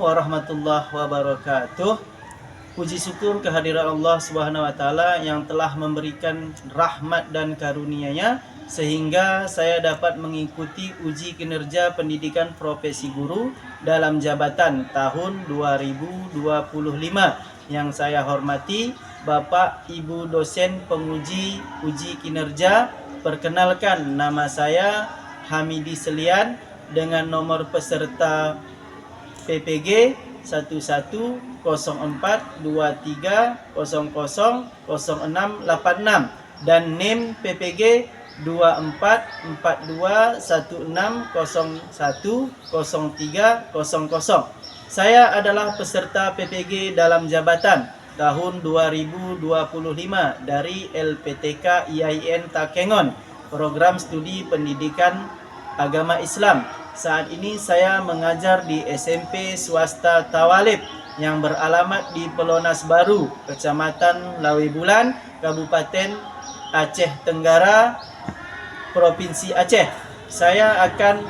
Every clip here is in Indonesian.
warahmatullahi wabarakatuh. Puji syukur kehadiran Allah Subhanahu wa taala yang telah memberikan rahmat dan karunia-Nya sehingga saya dapat mengikuti uji kinerja pendidikan profesi guru dalam jabatan tahun 2025. Yang saya hormati Bapak Ibu dosen penguji uji kinerja. Perkenalkan, nama saya Hamidi Selian dengan nomor peserta PPG 110423000686 dan NIM PPG 244216010300. Saya adalah peserta PPG dalam jabatan tahun 2025 dari LPTK IAIN Takengon, Program Studi Pendidikan Agama Islam. Saat ini saya mengajar di SMP Swasta Tawalib yang beralamat di Pelonas Baru, Kecamatan Lawe Bulan, Kabupaten Aceh Tenggara, Provinsi Aceh. Saya akan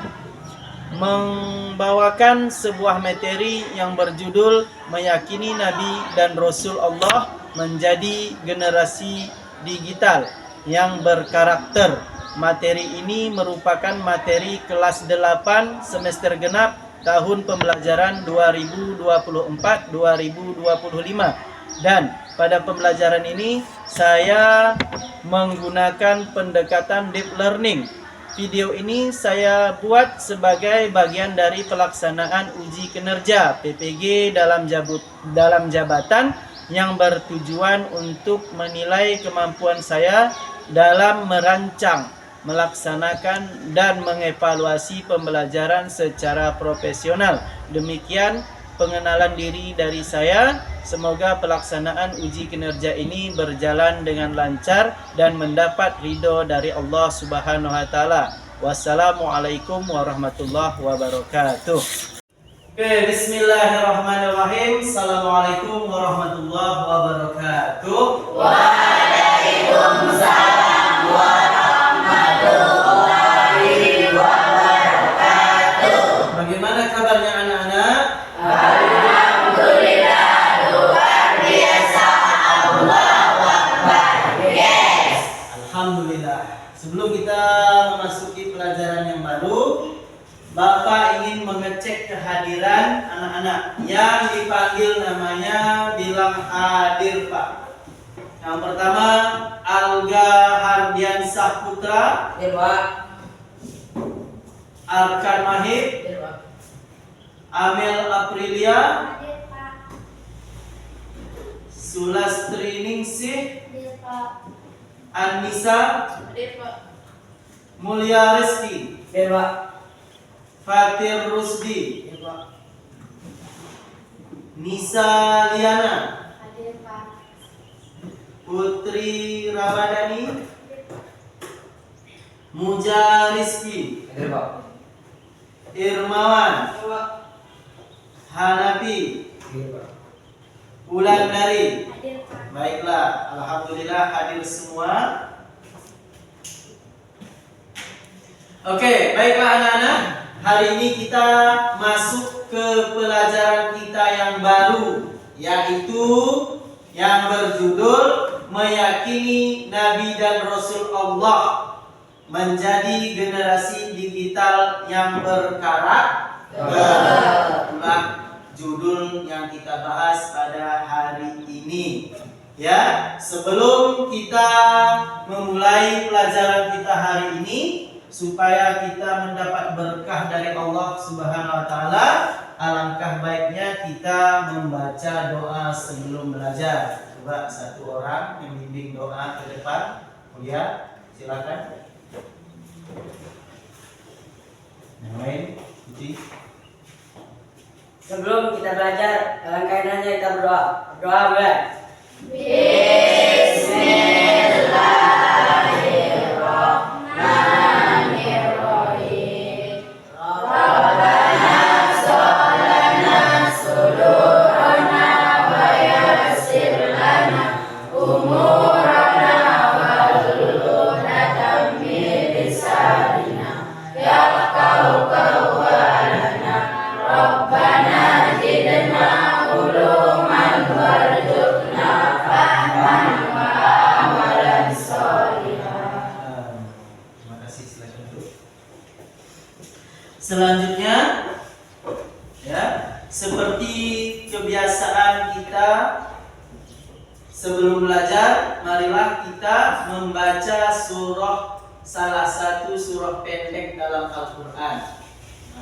membawakan sebuah materi yang berjudul Meyakini Nabi dan Rasul Allah menjadi generasi digital yang berkarakter. Materi ini merupakan materi kelas 8 semester genap tahun pembelajaran 2024-2025. Dan pada pembelajaran ini saya menggunakan pendekatan deep learning. Video ini saya buat sebagai bagian dari pelaksanaan uji kinerja PPG dalam jabatan yang bertujuan untuk menilai kemampuan saya dalam merancang, melaksanakan dan mengevaluasi pembelajaran secara profesional. Demikian pengenalan diri dari saya. Semoga pelaksanaan uji kinerja ini berjalan dengan lancar dan mendapat ridho dari Allah Subhanahu wa taala. Wassalamualaikum warahmatullahi wabarakatuh. Oke, bismillahirrahmanirrahim. Assalamualaikum warahmatullahi wabarakatuh. Waalaikumsalam warahmatullahi wabarakatuh. Bagaimana kabarnya anak-anak? Alhamdulillah, luar biasa. Allahu Akbar. Yes. Alhamdulillah. Sebelum kita memasuki pelajaran yang baru, Bapak ingin mengecek kehadiran anak-anak. Yang dipanggil namanya bilang hadir, Pak. Yang pertama, Alga Hardiansah Putra. Hadir, Pak. Arkan Mahib. Hadir, Pak. Amel Aprilia. Hadir, Pak. Sulastri Ningsih. Hadir, Pak. Anissa. Hadir, Pak. Mulia Rizki. Hadir, Pak. Fatir Rusdi. Hadir, Pak. Nisa Liana. Hadir, Pak. Putri Ramadhani. Muja Rizki. Hadir, Pak. Irmawan. Hadir, Pak. Hanafi. Hadir, Pak. Wulandari. Hadir, Pak. Baiklah, alhamdulillah hadir semua. Oke, baiklah anak-anak. Hari ini kita masuk ke pelajaran kita yang baru, yaitu yang berjudul Meyakini Nabi dan Rasul Allah menjadi generasi digital yang berkarakter. Itulah judul yang kita bahas pada hari ini. Ya, sebelum kita memulai pelajaran kita hari ini, supaya kita mendapat berkah dari Allah Subhanahu wa taala, alangkah baiknya kita membaca doa sebelum belajar. Coba satu orang membimbing doa ke depan. Ya, silakan. Yang lain, Uci. Sebelum kita belajar, alangkah indahnya kita berdoa. Berdoa boleh? Bismillahirrahmanirrahim. Rabbana sholana sudurana wa yassir lana umurana wahlul min lisanina yafqahu qawlana. Rabbana zidna Selanjutnya, ya, seperti kebiasaan kita sebelum belajar, marilah kita membaca salah satu surah pendek dalam Al-Quran.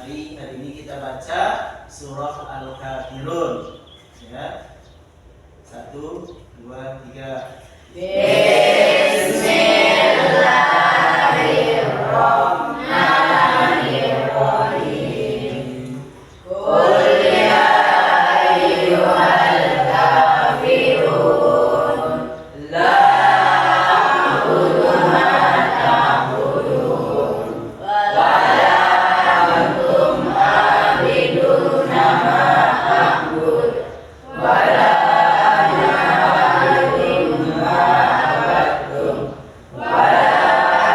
Mari hari ini kita baca surah Al-Kafirun. Ya, 1, 2, 3. Bismillahirrahmanirrahim. Qul ya ayyuhal kafirun la a'budu ma ta'budun wa la antum a'biduna ma a'bud wa la ana a'bidun ma a'badtum wa la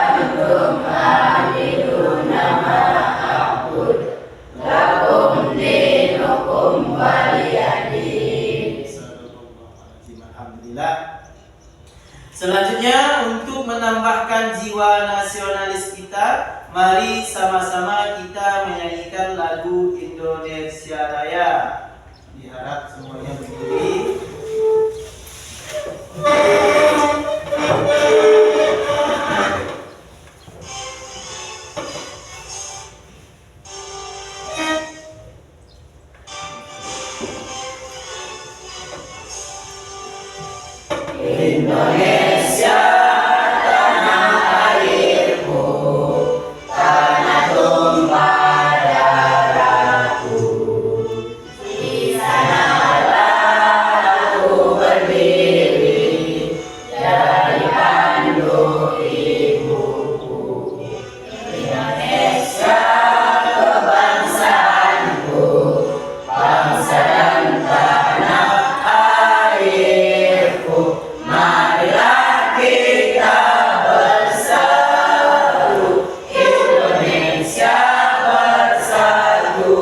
antum a'biduna ma a'bud lakum dinukum waliyadin. Alhamdulillah. Selanjutnya, untuk menambahkan jiwa nasionalis kita, mari sama-sama kita menyanyikan lagu Indonesia Raya. Diharap semuanya berdiri. Indonesia tanah airku, tanah tumpah darahku. Di sanalah aku berdiri, jadi pandu ibuku. Indonesia kebangsaanku, bangsa dan tanah airku. Marilah kita bersatu, Indonesia bersatu.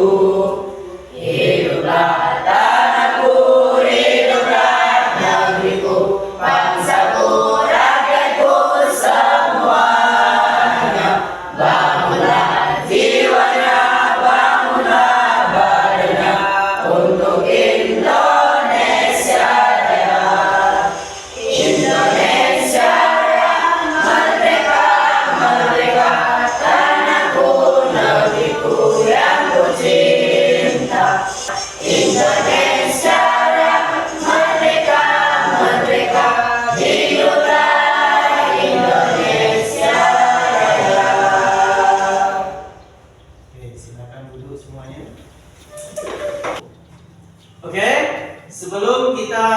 Hiduplah tanahku, hiduplah negeriku, bangsaku, rakyatku semuanya. Bangunlah jiwanya, bangunlah badannya untuk Indonesia Raya. Indonesia Raya, merdeka, merdeka, tanahku, negeriku yang ku cinta. Indonesia Raya, merdeka, merdeka, hiduplah Indonesia Raya. Oke, silakan duduk semuanya. Oke, sebelum kita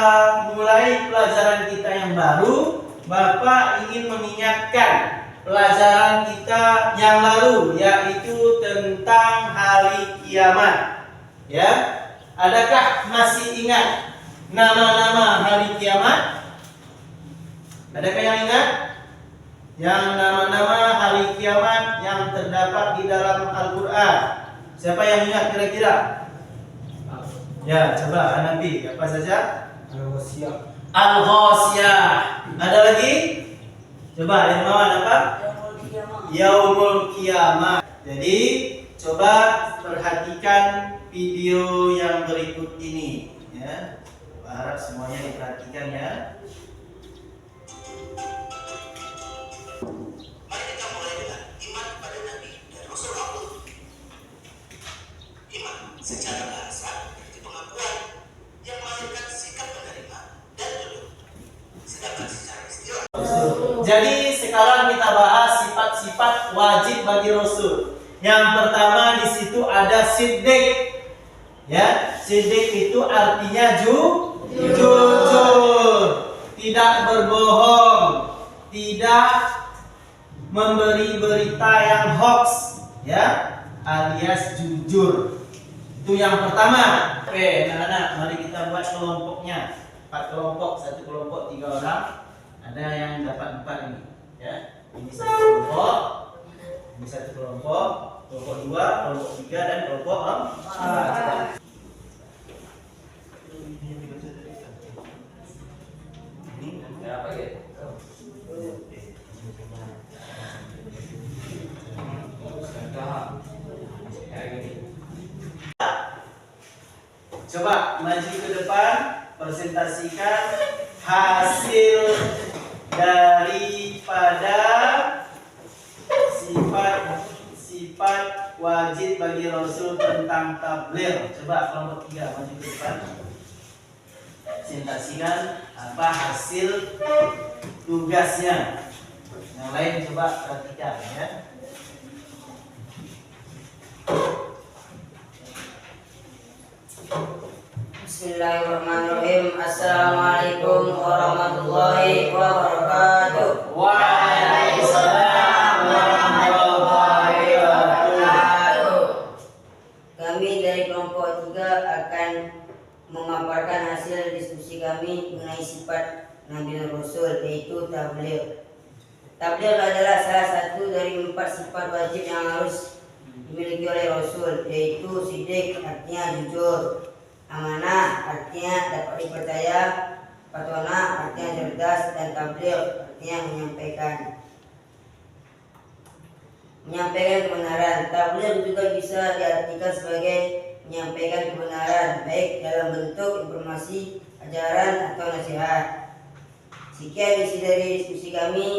mulai pelajaran kita yang baru, Bapak ingin mengingatkan pelajaran kita yang lalu, yaitu tentang hari kiamat. Ya, adakah masih ingat nama-nama hari kiamat? Adakah yang ingat? Yang nama-nama hari kiamat yang terdapat di dalam Al-Quran. Siapa yang ingat kira-kira? Ya, coba Nabi, apa saja? Al-Ghasyiyah. Ada lagi? Coba yang bawah apa? Yaumul Qiyamah. Jadi, coba perhatikan video yang berikut ini, ya. Harap semuanya diperhatikan ya. Mari kita mulai dengan iman pada Nabi dan Rasul Allah. Iman secara bahasa berarti pengakuan yang melahirkan sikap menerima dan tunduk. Sedangkan secara istilah Jadi sekarang kita bahas sifat-sifat wajib bagi Rasul. Yang pertama di situ ada siddiq. Ya, siddiq itu artinya jujur, tidak berbohong, tidak memberi berita yang hoax, ya, alias jujur. Itu yang pertama. Oke, anak-anak, mari kita buat kelompoknya. 4 kelompok, 1 kelompok 3 orang. Ada yang dapat 4 ini, ya. Ini 1 kelompok, ini 1 kelompok, kelompok 2, kelompok 3 dan kelompok 4. Coba maju ke depan, presentasikan hasil daripada sifat wajib bagi Rasul tentang tabligh. Coba kelompok 3 maju ke depan. Presentasikan apa hasil tugasnya. Yang lain coba perhatikan ya. Bismillahirrahmanirrahim. Assalamualaikum warahmatullahi wabarakatuh. Waalaikumsalam warahmatullahi wabarakatuh. Kami dari kelompok 3 akan memaparkan hasil diskusi kami mengenai sifat Nabi dan Rasul, yaitu tabligh. Tabligh adalah salah satu dari 4 sifat wajib yang harus dimiliki oleh Rasul, yaitu siddiq artinya jujur, amanah artinya dapat dipercaya, fatona artinya cerdas, dan tabligh artinya menyampaikan kebenaran. Tabligh juga bisa diartikan sebagai menyampaikan kebenaran baik dalam bentuk informasi, ajaran atau nasihat. Sekian isi dari diskusi kami.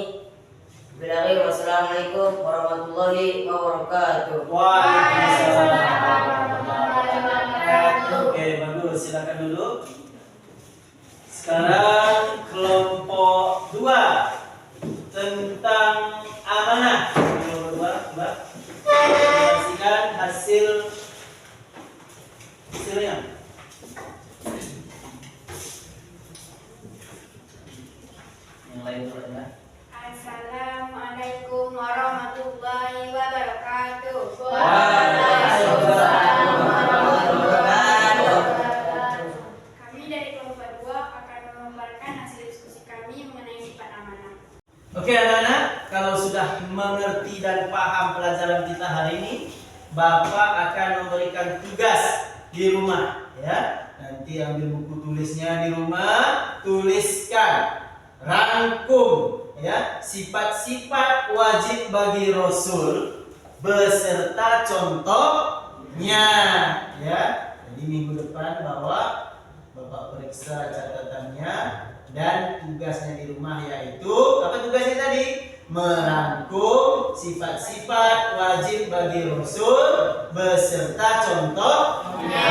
Wassalamualaikum warahmatullahi wabarakatuh. Waalaikumsalam warahmatullahi wabarakatuh. Oke, bagus. Silakan dulu. Sekarang kelompok 2 tentang amanah. Kelompok 2, coba presentasikan hasilnya. Yang lain dulu ya. Assalamualaikum warahmatullahi wabarakatuh. Waalaikumsalam warahmatullahi wabarakatuh. Kami dari kelompok 2 akan memaparkan hasil diskusi kami mengenai sifat amanah. Oke anak-anak, kalau sudah mengerti dan paham pelajaran kita hari ini, Bapak akan memberikan tugas di rumah ya. Nanti ambil buku tulisnya di rumah, tuliskan, rangkum ya sifat-sifat wajib bagi Rasul beserta contohnya ya. Jadi minggu depan Bapak periksa catatannya dan tugasnya di rumah, yaitu apa tugasnya tadi? Merangkum sifat-sifat wajib bagi Rasul beserta contohnya.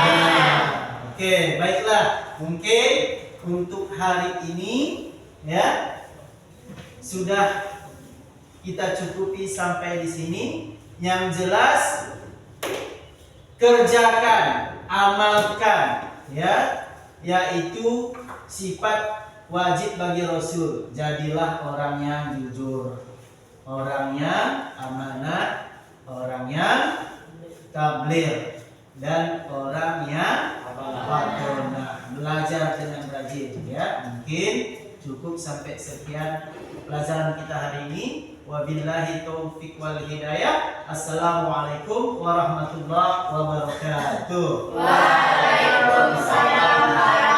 Oke, baiklah. Mungkin untuk hari ini ya sudah kita cukupi sampai di sini. Yang jelas kerjakan, amalkan ya, yaitu sifat wajib bagi Rasul. Jadilah orang yang jujur, orang yang amanah, orang yang tabligh, dan orang yang fatona. Belajar dengan rajin ya. Mungkin cukup sampai sekian pelajaran kita hari ini. Wabillahi taufiq wal hidayah. Assalamualaikum warahmatullahi wabarakatuh. Waalaikumsalam.